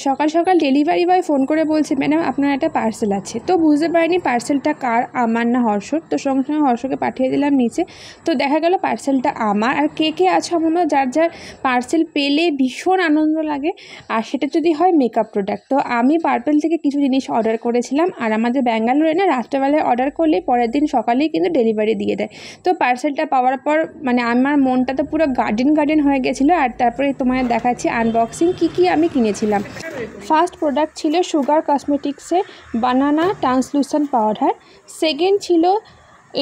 সকাল সকাল delivery boy phone করে বলছে, ম্যাডাম আপনার একটা পার্সেল আছে। তো বুঝতে পারিনি পার্সেলটা কার, আমার না হর্ষর। তো সঙ্গে সঙ্গে হর্ষকে পাঠিয়ে দিলাম নিচে। তো দেখা গেল পার্সেলটা আমার। আর কে কে আছো আমরা যার যার পার্সেল পেলে ভীষণ আনন্দ লাগে, আর সেটা যদি হয় মেকআপ প্রোডাক্ট। তো আমি পার্পেল থেকে কিছু জিনিস অর্ডার করেছিলাম, আর আমাদের ব্যাঙ্গালোরে না রাত্রেবেলায় অর্ডার করলে পরের দিন সকালেই কিন্তু ডেলিভারি দিয়ে দেয়। তো পার্সেলটা পাওয়ার পর মানে আমার মনটা তো পুরো গার্ডেন হয়ে গেছিলো। আর তারপরে তোমাদের দেখাচ্ছি আনবক্সিং কী আমি কিনেছিলাম। ফার্স্ট প্রোডাক্ট ছিল সুগার কসমেটিক্সের বানানা ট্রান্সলুসেন্ট পাউডার। সেকেন্ড ছিল,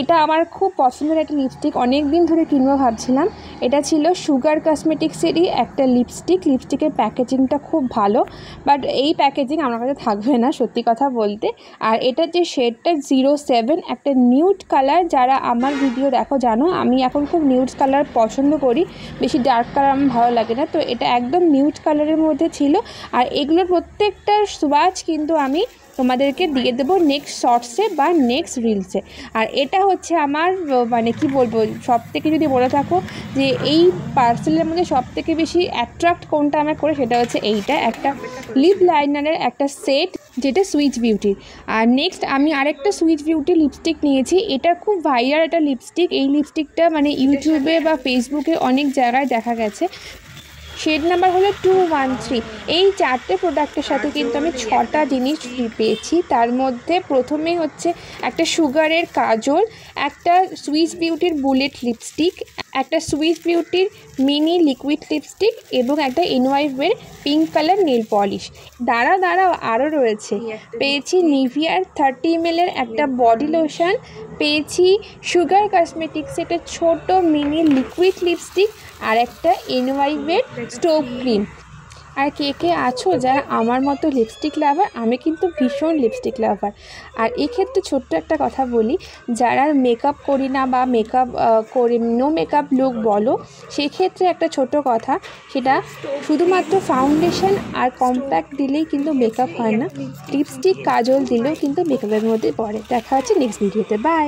এটা আমার খুব পছন্দের একটা লিপস্টিক, অনেক দিন ধরে কিনবো ভাবছিলাম। এটা ছিল সুগার কসমেটিক্সেরই একটা লিপস্টিকের প্যাকেজিংটা খুব ভালো, বাট এই প্যাকেজিং আমার কাছে থাকবে না সত্যি কথা বলতে। আর এটার যে শেডটা 07, একটা নিউড কালার। যারা আমার ভিডিও দেখো জানো আমি এখন খুব নিউড কালার পছন্দ করি, বেশি ডার্ক কালার আমার ভালো লাগে না। তো এটা একদম নিউড কালারের মধ্যে ছিল। আর এগুলোর প্রত্যেকটার সুবাজ কিন্তু আমি তোমাদেরকে দিয়ে দেবো নেক্সট শর্টসে বা নেক্সট রিলসে। আর এটা হচ্ছে আমার মানে কি বলবো, সব থেকে যদি বলে থাকো যে এই পার্সেলের মধ্যে সব থেকে বেশি অ্যাট্রাক্ট কোনটা আমার করে, সেটা হচ্ছে এইটা, একটা লিপ লাইনারের একটা সেট যেটা সুইচ বিউটির। আর নেক্সট আমি আরেকটা সুইচ বিউটি লিপস্টিক নিয়েছি। এটা খুব ভাইরাল একটা লিপস্টিক। এই লিপস্টিকটা মানে ইউটিউবে বা ফেসবুকে অনেক জায়গায় দেখা গেছে। শেড নাম্বার হলো 213। এই 4টে প্রোডাক্টের সাথে কিন্তু আমি 6টা জিনিস ফ্রি পেয়েছি। তার মধ্যে প্রথমেই হচ্ছে একটা সুগারের কাজল, একটা সুইস বিউটির বুলেট লিপস্টিক, একটা সুইস বিউটির মিনি লিকুইড লিপস্টিক এবং একটা এনওয়াইভের পিঙ্ক কালার নেল পলিশ। দাঁড়াও আরও রয়েছে, পেয়েছি নিভিয়ার 30 ml একটা বডি লোশন, পেয়েছি সুগার কসমেটিক্স একটা ছোট মিনি লিকুইড লিপস্টিক, আর একটা এনওয়াইভের স্টোভ ক্রিম। আর কে কে আছো যারা আমার মতো লিপস্টিক লাভার? আমি কিন্তু ভীষণ লিপস্টিক লাভার। আর এক্ষেত্রে ছোট্ট একটা কথা বলি, যারা মেকআপ করি না বা মেকআপ করি, নো মেকআপ লুক বলো, সেক্ষেত্রে একটা ছোট কথা, সেটা শুধুমাত্র ফাউন্ডেশন আর কম্প্যাক্ট দিলেই কিন্তু মেকআপ হয় না, লিপস্টিক কাজল দিলেও কিন্তু মেকআপের মধ্যে পড়ে। দেখা হচ্ছে নেক্সট ভিডিওতে, বাই।